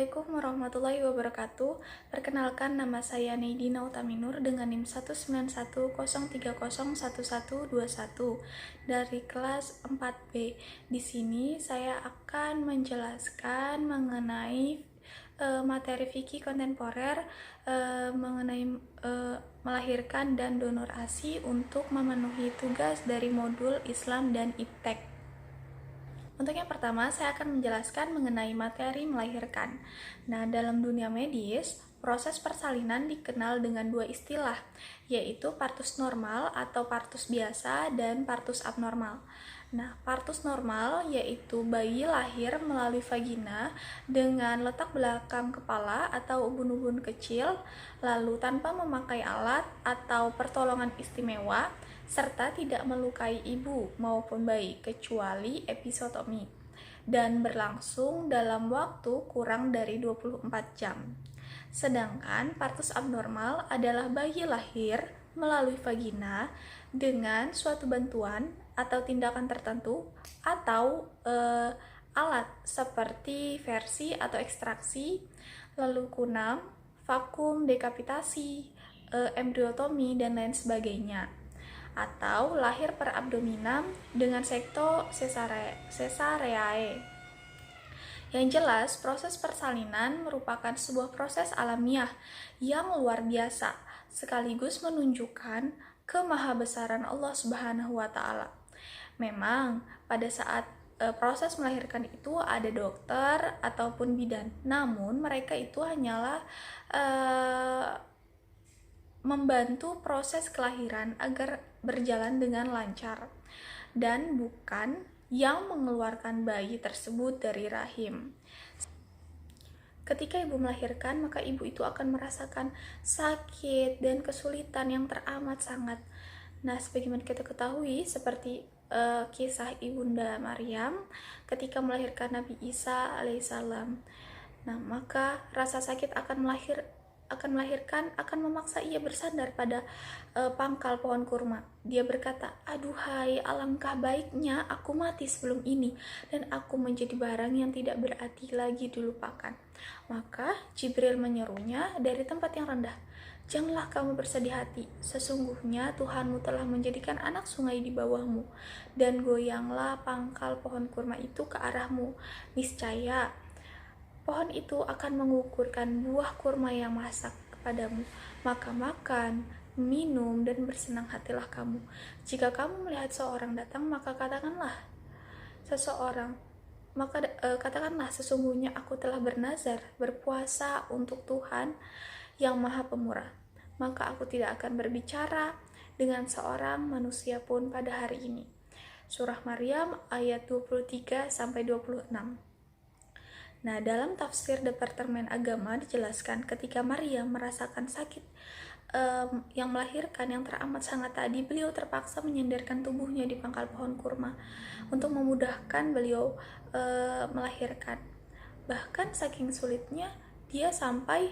Assalamualaikum warahmatullahi wabarakatuh. Perkenalkan, nama saya Neidina Utaminur dengan NIM 19103011121 dari kelas 4B. Di sini saya akan menjelaskan mengenai materi fikih kontemporer mengenai melahirkan dan donor ASI untuk memenuhi tugas dari modul Islam dan IPTEK. Untuk yang pertama, saya akan menjelaskan mengenai materi melahirkan. Nah, dalam dunia medis, proses persalinan dikenal dengan dua istilah, yaitu partus normal atau partus biasa dan partus abnormal. Nah, partus normal yaitu bayi lahir melalui vagina dengan letak belakang kepala atau ubun-ubun kecil, lalu tanpa memakai alat atau pertolongan istimewa, serta tidak melukai ibu maupun bayi kecuali episiotomi, dan berlangsung dalam waktu kurang dari 24 jam. Sedangkan partus abnormal adalah bayi lahir melalui vagina dengan suatu bantuan atau tindakan tertentu atau alat seperti versi atau ekstraksi, lalu kunam, vakum, dekapitasi, embriotomi, dan lain sebagainya, atau lahir per abdominam dengan sekto cesareae. Yang jelas, proses persalinan merupakan sebuah proses alamiah yang luar biasa, sekaligus menunjukkan kemahabesaran Allah Subhanahu wa Ta'ala. Memang, pada saat proses melahirkan itu ada dokter ataupun bidan, namun mereka itu hanyalah membantu proses kelahiran agar berjalan dengan lancar dan bukan yang mengeluarkan bayi tersebut dari rahim. Ketika ibu melahirkan, maka ibu itu akan merasakan sakit dan kesulitan yang teramat sangat. Nah, sebagaimana kita ketahui, seperti kisah Ibunda Maryam ketika melahirkan Nabi Isa alaihissalam. Nah, maka rasa sakit akan melahirkan akan memaksa ia bersandar pada pangkal pohon kurma. Dia berkata, "Aduhai, alangkah baiknya aku mati sebelum ini dan aku menjadi barang yang tidak berarti lagi dilupakan." Maka Jibril menyerunya dari tempat yang rendah, "Janganlah kamu bersedih hati, sesungguhnya Tuhanmu telah menjadikan anak sungai di bawahmu, dan goyanglah pangkal pohon kurma itu ke arahmu. Niscaya pohon itu akan mengukurkan buah kurma yang masak kepadamu, maka makan, minum, dan bersenang hatilah kamu. Jika kamu melihat seorang datang, maka katakanlah sesungguhnya aku telah bernazar berpuasa untuk Tuhan yang Maha Pemurah, maka aku tidak akan berbicara dengan seorang manusia pun pada hari ini." Surah Maryam ayat 23-26. Nah, dalam tafsir Departemen Agama dijelaskan ketika Maryam merasakan sakit yang melahirkan yang teramat sangat tadi, beliau terpaksa menyandarkan tubuhnya di pangkal pohon kurma untuk memudahkan beliau melahirkan. Bahkan saking sulitnya dia sampai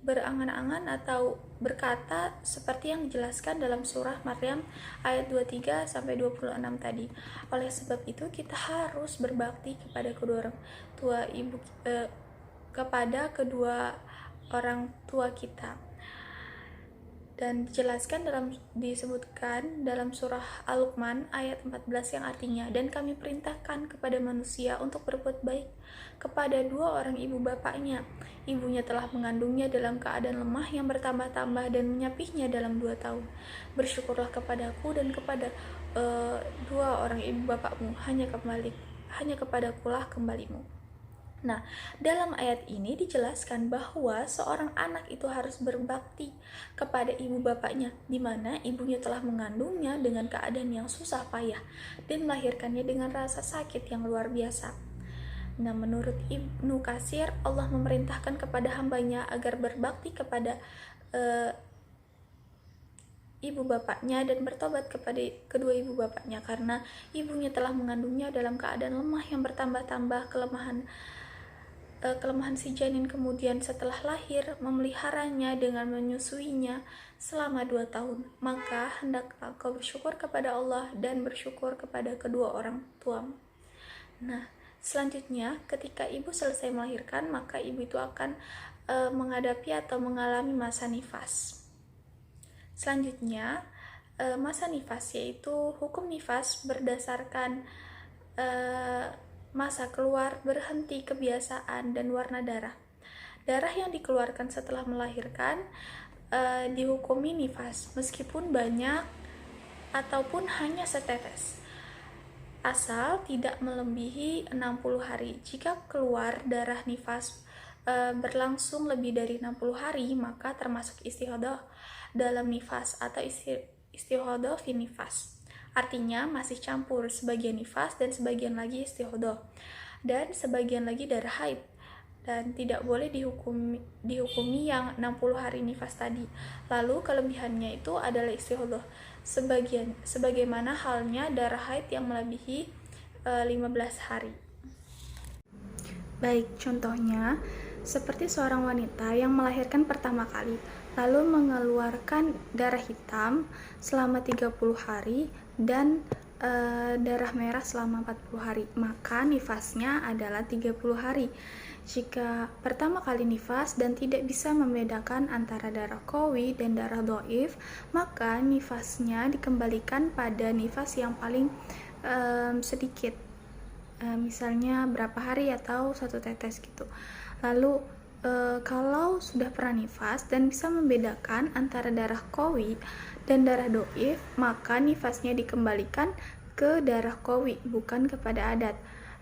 berangan-angan atau berkata seperti yang dijelaskan dalam surah Maryam ayat 23-26 tadi. Oleh sebab itu kita harus berbakti kepada kedua orang tua kita. Dan disebutkan dalam surah Al-Luqman ayat 14 yang artinya, "Dan kami perintahkan kepada manusia untuk berbuat baik kepada dua orang ibu bapaknya. Ibunya telah mengandungnya dalam keadaan lemah yang bertambah-tambah dan menyapihnya dalam 2 tahun. Bersyukurlah kepadaku dan kepada dua orang ibu bapakmu, hanya kepadakulah kembalimu." Nah, dalam ayat ini dijelaskan bahwa seorang anak itu harus berbakti kepada ibu bapaknya, di mana ibunya telah mengandungnya dengan keadaan yang susah payah dan melahirkannya dengan rasa sakit yang luar biasa. Nah, menurut Ibnu Katsir, Allah memerintahkan kepada hambanya agar berbakti kepada ibu bapaknya dan bertobat kepada kedua ibu bapaknya karena ibunya telah mengandungnya dalam keadaan lemah yang bertambah-tambah kelemahan si janin, kemudian setelah lahir memeliharanya dengan menyusuinya selama 2 tahun. Maka hendaklah kau bersyukur kepada Allah dan bersyukur kepada kedua orang tuamu. Nah, Selanjutnya, ketika ibu selesai melahirkan, maka ibu itu akan menghadapi atau mengalami masa nifas. Selanjutnya, masa nifas yaitu hukum nifas berdasarkan masa keluar, berhenti, kebiasaan, dan warna darah. Darah yang dikeluarkan setelah melahirkan dihukumi nifas, meskipun banyak ataupun hanya setetes, asal tidak melebihi 60 hari. Jika keluar darah nifas berlangsung lebih dari 60 hari, maka termasuk istihadah dalam nifas atau istihadah fi nifas. Artinya masih campur, sebagian nifas dan sebagian lagi istihadah, dan sebagian lagi darah haid, dan tidak boleh dihukumi yang 60 hari nifas tadi. Lalu kelebihannya itu adalah istihadah, sebagaimana halnya darah haid yang melebihi 15 hari. Baik, contohnya seperti seorang wanita yang melahirkan pertama kali, lalu mengeluarkan darah hitam selama 30 hari dan darah merah selama 40 hari, maka nifasnya adalah 30 hari. Jika pertama kali nifas dan tidak bisa membedakan antara darah qawi dan darah dhaif, maka nifasnya dikembalikan pada nifas yang paling sedikit, misalnya berapa hari atau 1 tetes gitu. Lalu kalau sudah pernah nifas dan bisa membedakan antara darah qawi dan darah dhaif, maka nifasnya dikembalikan ke darah qawi, bukan kepada adat.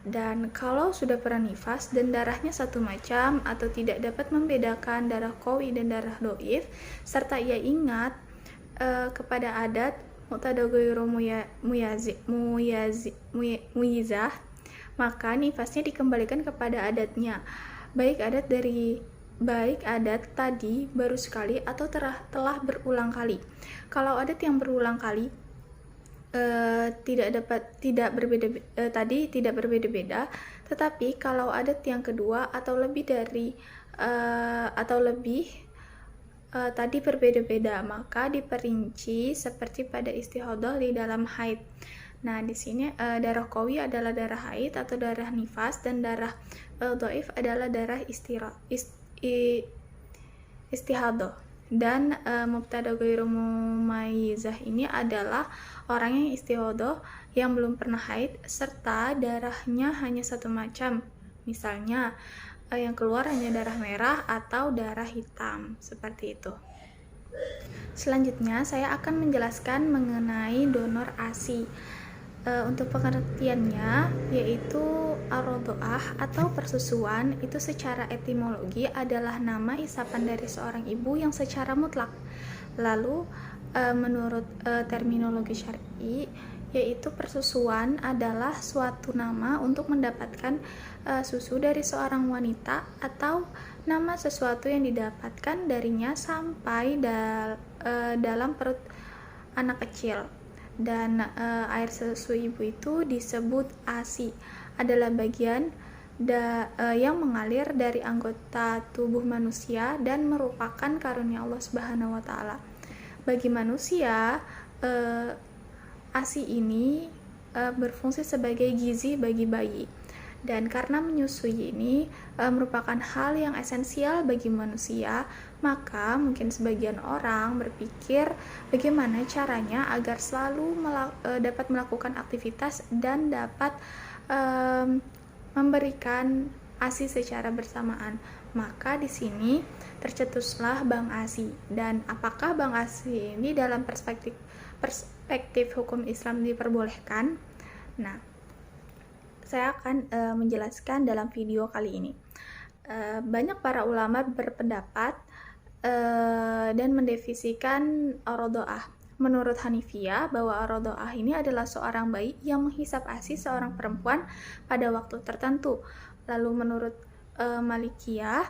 Dan kalau sudah pernah nifas dan darahnya satu macam atau tidak dapat membedakan darah qawi dan darah dhaif, serta ia ingat kepada adat muqtada ghairu muyizah, maka nifasnya dikembalikan kepada adatnya, baik adat tadi baru sekali atau telah berulang kali. Kalau adat yang berulang kali tidak berbeda-beda, tetapi kalau adat yang kedua atau lebih tadi berbeda-beda, maka diperinci seperti pada istihadah di dalam haid. Nah, di sini darah qawi adalah darah haid atau darah nifas, dan darah dhaif adalah darah istihadah. Dan mubtada ghairu mumayyizah ini adalah orang yang istihadah yang belum pernah haid serta darahnya hanya satu macam, misalnya yang keluar hanya darah merah atau darah hitam, seperti itu. Selanjutnya saya akan menjelaskan mengenai donor ASI. Untuk pengertiannya, yaitu ar-radha'ah atau persusuan itu secara etimologi adalah nama isapan dari seorang ibu yang secara mutlak. Lalu menurut terminologi syar'i, yaitu persusuan adalah suatu nama untuk mendapatkan susu dari seorang wanita atau nama sesuatu yang didapatkan darinya sampai dalam perut anak kecil. Dan air susu ibu itu disebut ASI, adalah bagian yang mengalir dari anggota tubuh manusia dan merupakan karunia Allah Subhanahu wa taala. Bagi manusia, ASI ini berfungsi sebagai gizi bagi bayi. Dan karena menyusui ini merupakan hal yang esensial bagi manusia, maka mungkin sebagian orang berpikir bagaimana caranya agar selalu dapat melakukan aktivitas dan dapat memberikan ASI secara bersamaan. Maka di sini tercetuslah Bank ASI. Dan apakah Bank ASI ini dalam perspektif hukum Islam diperbolehkan? Nah, saya akan menjelaskan dalam video kali ini. Banyak para ulama berpendapat dan mendefinisikan ar-radha'ah. Menurut Hanifiyah, bahwa ar-radha'ah ini adalah seorang bayi yang menghisap ASI seorang perempuan pada waktu tertentu. Lalu menurut Malikiyah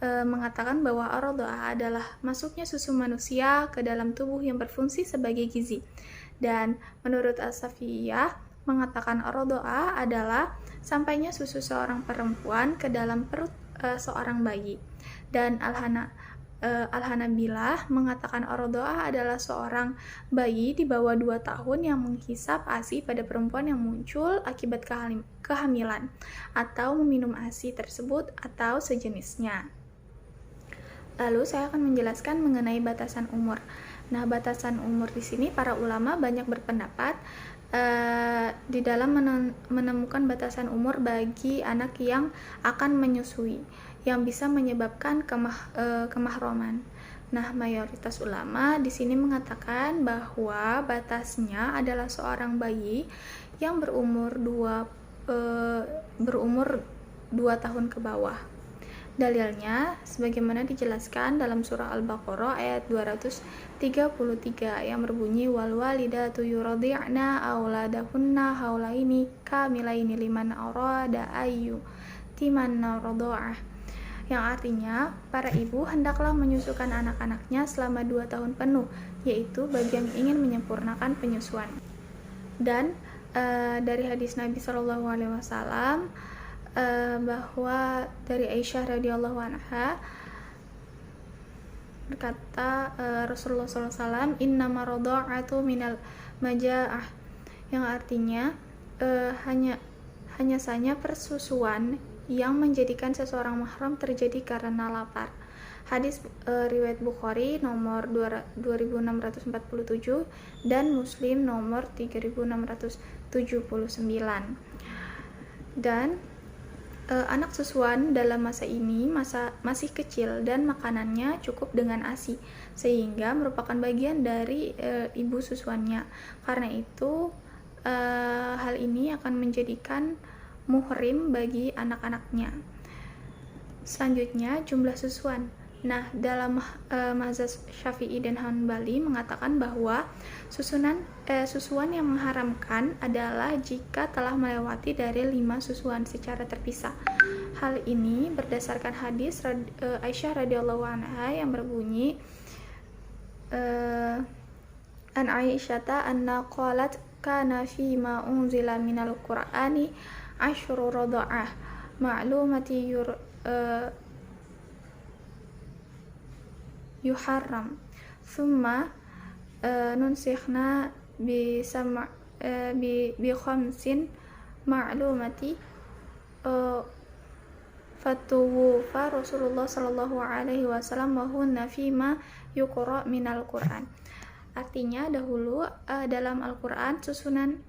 mengatakan bahwa ar-radha'ah adalah masuknya susu manusia ke dalam tubuh yang berfungsi sebagai gizi. Dan menurut As-Safiyah mengatakan ar-radha'ah adalah sampainya susu seorang perempuan ke dalam perut seorang bayi. Dan Al-Hanabilah mengatakan ar-radha'ah adalah seorang bayi di bawah 2 tahun yang menghisap ASI pada perempuan yang muncul akibat kehamilan atau meminum ASI tersebut atau sejenisnya. Lalu saya akan menjelaskan mengenai batasan umur. Nah, batasan umur di sini para ulama banyak berpendapat di dalam menemukan batasan umur bagi anak yang akan menyusui yang bisa menyebabkan kemahroman. Nah, mayoritas ulama di sini mengatakan bahwa batasnya adalah seorang bayi yang berumur 2 tahun ke bawah. Dalilnya sebagaimana dijelaskan dalam surah Al-Baqarah ayat 233 yang berbunyi wal walidatu yurdi'na auladahunna haulaini kamilaini liman arada ayyu timanna radha'ah, yang artinya para ibu hendaklah menyusukan anak-anaknya selama 2 tahun penuh, yaitu bagi yang ingin menyempurnakan penyusuan. Dan dari hadis Nabi SAW bahwa dari Aisyah radhiyallahu anha berkata Rasulullah SAW innama radha'atu minal maja'ah, yang artinya hanya saja persusuan yang menjadikan seseorang mahram terjadi karena lapar. Hadis riwayat Bukhari nomor 2647 dan Muslim nomor 3679. Dan anak susuan dalam masa ini masih kecil dan makanannya cukup dengan ASI, sehingga merupakan bagian dari ibu susuannya. Karena itu hal ini akan menjadikan muhrim bagi anak-anaknya. Selanjutnya, jumlah susuan. Nah, dalam mazhab Syafi'i dan Hanbali mengatakan bahwa susuan yang mengharamkan adalah jika telah melewati dari 5 susuan secara terpisah. Hal ini berdasarkan hadis Aisyah radhiyallahu anha yang berbunyi an Aisyata anna qalat kana fi ma unzila minal qur'ani asyru radha'ah ma'lumati yuharram thumma nunsikhna bi khamsin ma'lumati fatuwufa Rasulullah sallallahu alaihi wasallam wa hunna fima yuqra minal Qur'an. Artinya dahulu dalam Al-Qur'an susunan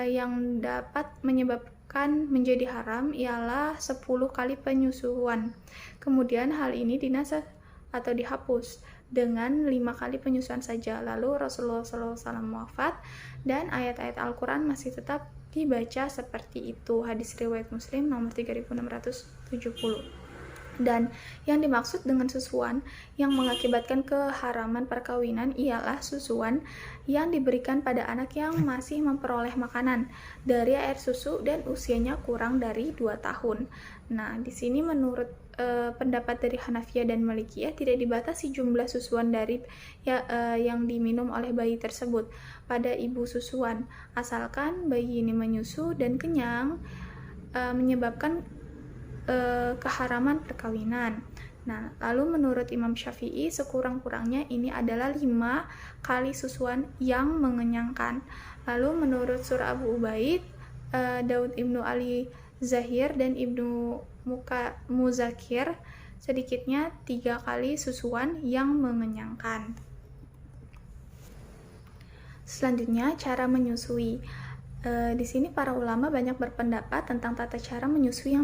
yang dapat menyebabkan menjadi haram ialah 10 kali penyusuan. Kemudian hal ini dinasakh atau dihapus dengan 5 kali penyusuan saja. Lalu Rasulullah SAW wafat dan ayat-ayat Al-Quran masih tetap dibaca seperti itu. Hadis riwayat Muslim nomor 3670. Dan yang dimaksud dengan susuan yang mengakibatkan keharaman perkawinan ialah susuan yang diberikan pada anak yang masih memperoleh makanan dari air susu dan usianya kurang dari 2 tahun. Nah, di sini menurut pendapat dari Hanafiyah dan Malikiyah tidak dibatasi jumlah susuan yang diminum oleh bayi tersebut pada ibu susuan, asalkan bayi ini menyusu dan kenyang menyebabkan keharaman perkawinan. Nah, lalu menurut Imam Syafi'i sekurang-kurangnya ini adalah 5 kali susuan yang mengenyangkan. Lalu menurut Surah Abu Ubaid, Daud ibnu Ali Zahir dan Ibnu Muzakir sedikitnya 3 kali susuan yang mengenyangkan. Selanjutnya, cara menyusui. Di sini para ulama banyak berpendapat tentang tata cara menyusui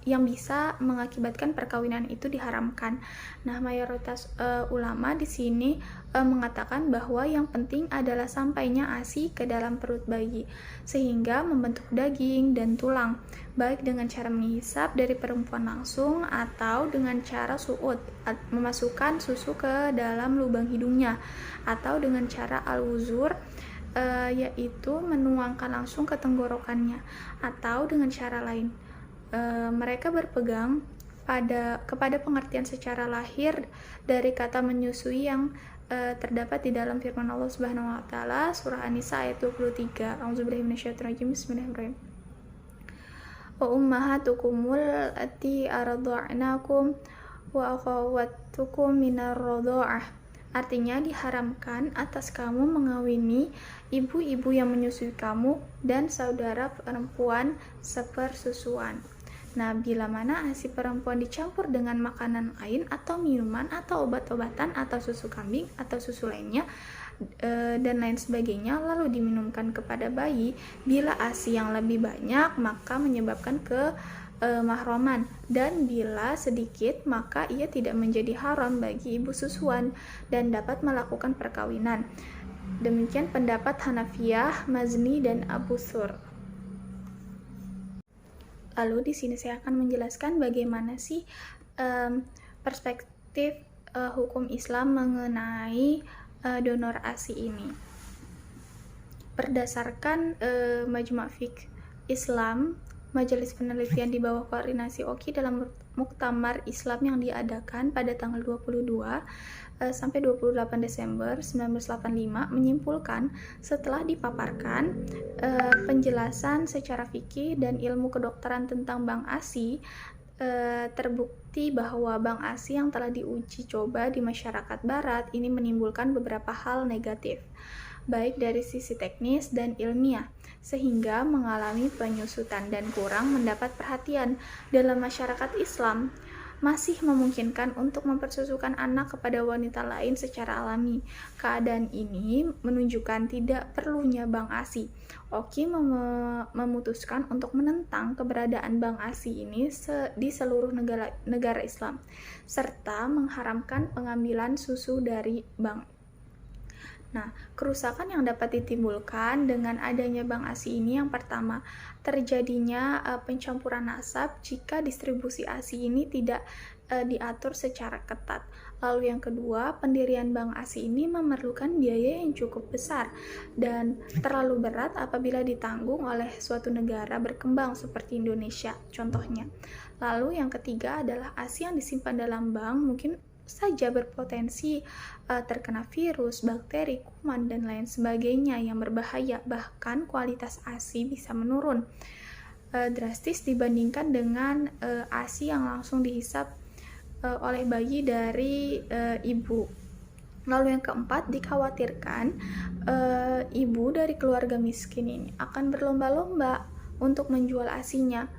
yang bisa mengakibatkan perkawinan itu diharamkan. Nah, mayoritas ulama di sini mengatakan bahwa yang penting adalah sampainya ASI ke dalam perut bayi sehingga membentuk daging dan tulang, baik dengan cara menghisap dari perempuan langsung atau dengan cara su'ud, memasukkan susu ke dalam lubang hidungnya, atau dengan cara al-wuzur, yaitu menuangkan langsung ke tenggorokannya, atau dengan cara lain. Mereka berpegang kepada pengertian secara lahir dari kata menyusui yang terdapat di dalam firman Allah Subhanahu wa taala surah An-Nisa ayat 23. A'udzubillahi minasyaitonirrajim. Bismillahirrahmanirrahim. Wa ummahatukumul allati arda'nakum wa akhawatukum minar radha'ah. Artinya diharamkan atas kamu mengawini ibu-ibu yang menyusui kamu dan saudara perempuan sepersusuan. Nah, bila mana ASI perempuan dicampur dengan makanan lain atau minuman atau obat-obatan atau susu kambing atau susu lainnya dan lain sebagainya lalu diminumkan kepada bayi, bila ASI yang lebih banyak maka menyebabkan mahroman, dan bila sedikit maka ia tidak menjadi haram bagi ibu susuan dan dapat melakukan perkawinan. Demikian pendapat Hanafiyah, Mazni, dan Abu Thur. Lalu di sini saya akan menjelaskan bagaimana sih perspektif hukum Islam mengenai donor ASI ini. Berdasarkan Majma' Fiqh Islam, Majelis Penelitian di bawah koordinasi OKI dalam Muktamar Islam yang diadakan pada tanggal 22 sampai 28 Desember 1985 menyimpulkan setelah dipaparkan penjelasan secara fikih dan ilmu kedokteran tentang Bang ASI, terbukti bahwa Bang ASI yang telah diuji coba di masyarakat barat ini menimbulkan beberapa hal negatif, baik dari sisi teknis dan ilmiah, sehingga mengalami penyusutan dan kurang mendapat perhatian dalam masyarakat Islam. Masih memungkinkan untuk mempersusukan anak kepada wanita lain secara alami. Keadaan ini menunjukkan tidak perlunya Bang ASI. OKI memutuskan untuk menentang keberadaan Bang ASI ini di seluruh negara Islam, serta mengharamkan pengambilan susu dari bank. Nah, kerusakan yang dapat ditimbulkan dengan adanya Bang ASI ini, yang pertama, terjadinya pencampuran nasab jika distribusi ASI ini tidak diatur secara ketat. Lalu yang kedua, pendirian Bang ASI ini memerlukan biaya yang cukup besar dan terlalu berat apabila ditanggung oleh suatu negara berkembang seperti Indonesia, contohnya. Lalu yang ketiga adalah ASI yang disimpan dalam bank mungkin saja berpotensi terkena virus, bakteri, kuman, dan lain sebagainya yang berbahaya. Bahkan kualitas ASI bisa menurun drastis dibandingkan dengan ASI yang langsung dihisap oleh bayi dari ibu. Lalu yang keempat, dikhawatirkan ibu dari keluarga miskin ini akan berlomba-lomba untuk menjual ASInya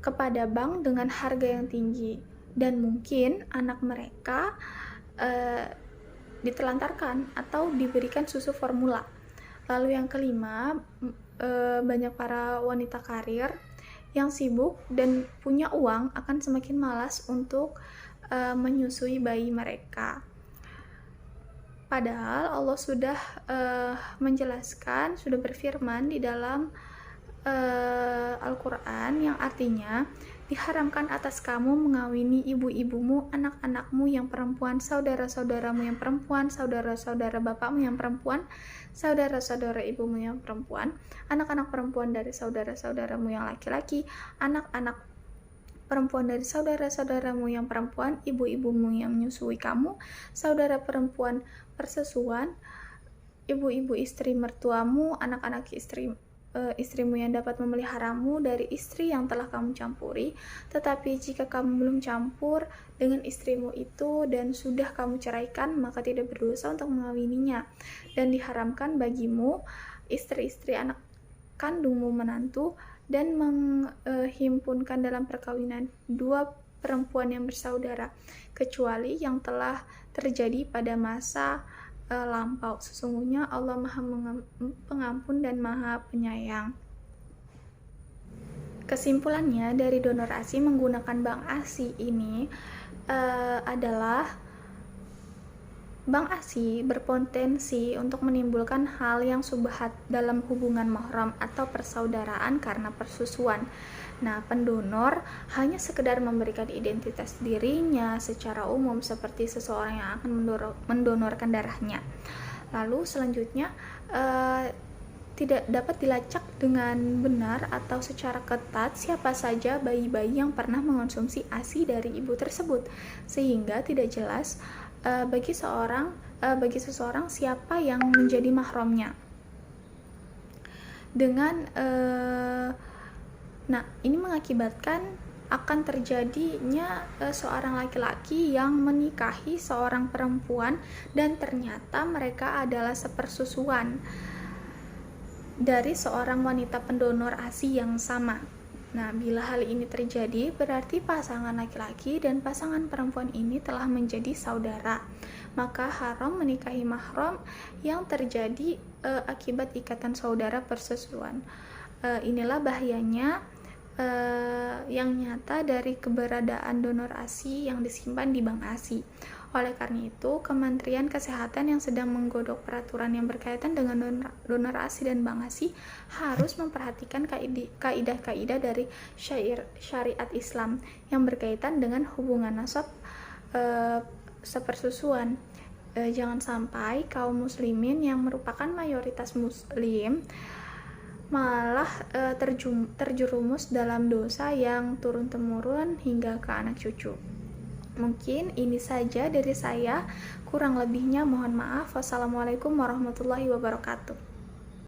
kepada bank dengan harga yang tinggi, dan mungkin anak mereka ditelantarkan atau diberikan susu formula. Lalu yang kelima, banyak para wanita karir yang sibuk dan punya uang akan semakin malas untuk menyusui bayi mereka. Padahal Allah sudah menjelaskan, sudah berfirman di dalam Al-Quran yang artinya, diharamkan atas kamu mengawini ibu-ibumu, anak-anakmu yang perempuan, saudara-saudaramu yang perempuan, saudara-saudara bapakmu yang perempuan, saudara-saudara ibumu yang perempuan, anak-anak perempuan dari saudara-saudaramu yang laki-laki, anak-anak perempuan dari saudara-saudaramu yang perempuan, ibu-ibumu yang menyusui kamu, saudara perempuan persesuan, ibu-ibu istri mertuamu, anak-anak istrimu yang dapat memeliharamu dari istri yang telah kamu campuri. Tetapi jika kamu belum campur dengan istrimu itu dan sudah kamu ceraikan, maka tidak berdosa untuk mengawininya, dan diharamkan bagimu istri-istri anak kandungmu menantu dan menghimpunkan dalam perkawinan dua perempuan yang bersaudara, kecuali yang telah terjadi pada masa lampau. Sesungguhnya Allah Maha Pengampun dan Maha Penyayang. Kesimpulannya dari donor ASI menggunakan Bang ASI ini adalah Bang ASI berpotensi untuk menimbulkan hal yang subhat dalam hubungan mahram atau persaudaraan karena persusuan. Nah, pendonor hanya sekedar memberikan identitas dirinya secara umum seperti seseorang yang akan mendonorkan darahnya. Lalu selanjutnya tidak dapat dilacak dengan benar atau secara ketat siapa saja bayi-bayi yang pernah mengonsumsi ASI dari ibu tersebut, sehingga tidak jelas bagi seseorang siapa yang menjadi mahramnya. Nah, ini mengakibatkan akan terjadinya seorang laki-laki yang menikahi seorang perempuan dan ternyata mereka adalah sepersusuan dari seorang wanita pendonor ASI yang sama. Nah, bila hal ini terjadi, berarti pasangan laki-laki dan pasangan perempuan ini telah menjadi saudara. Maka haram menikahi mahram yang terjadi akibat ikatan saudara persusuan. Inilah bahayanya yang nyata dari keberadaan donor ASI yang disimpan di bank ASI. Oleh karena itu, Kementerian Kesehatan yang sedang menggodok peraturan yang berkaitan dengan donor ASI dan bank ASI harus memperhatikan kaidah-kaidah dari syariat Islam yang berkaitan dengan hubungan nasab sepersusuan. Jangan sampai kaum muslimin yang merupakan mayoritas muslim malah terjerumus dalam dosa yang turun-temurun hingga ke anak cucu. Mungkin ini saja dari saya, kurang lebihnya mohon maaf. Wassalamualaikum warahmatullahi wabarakatuh.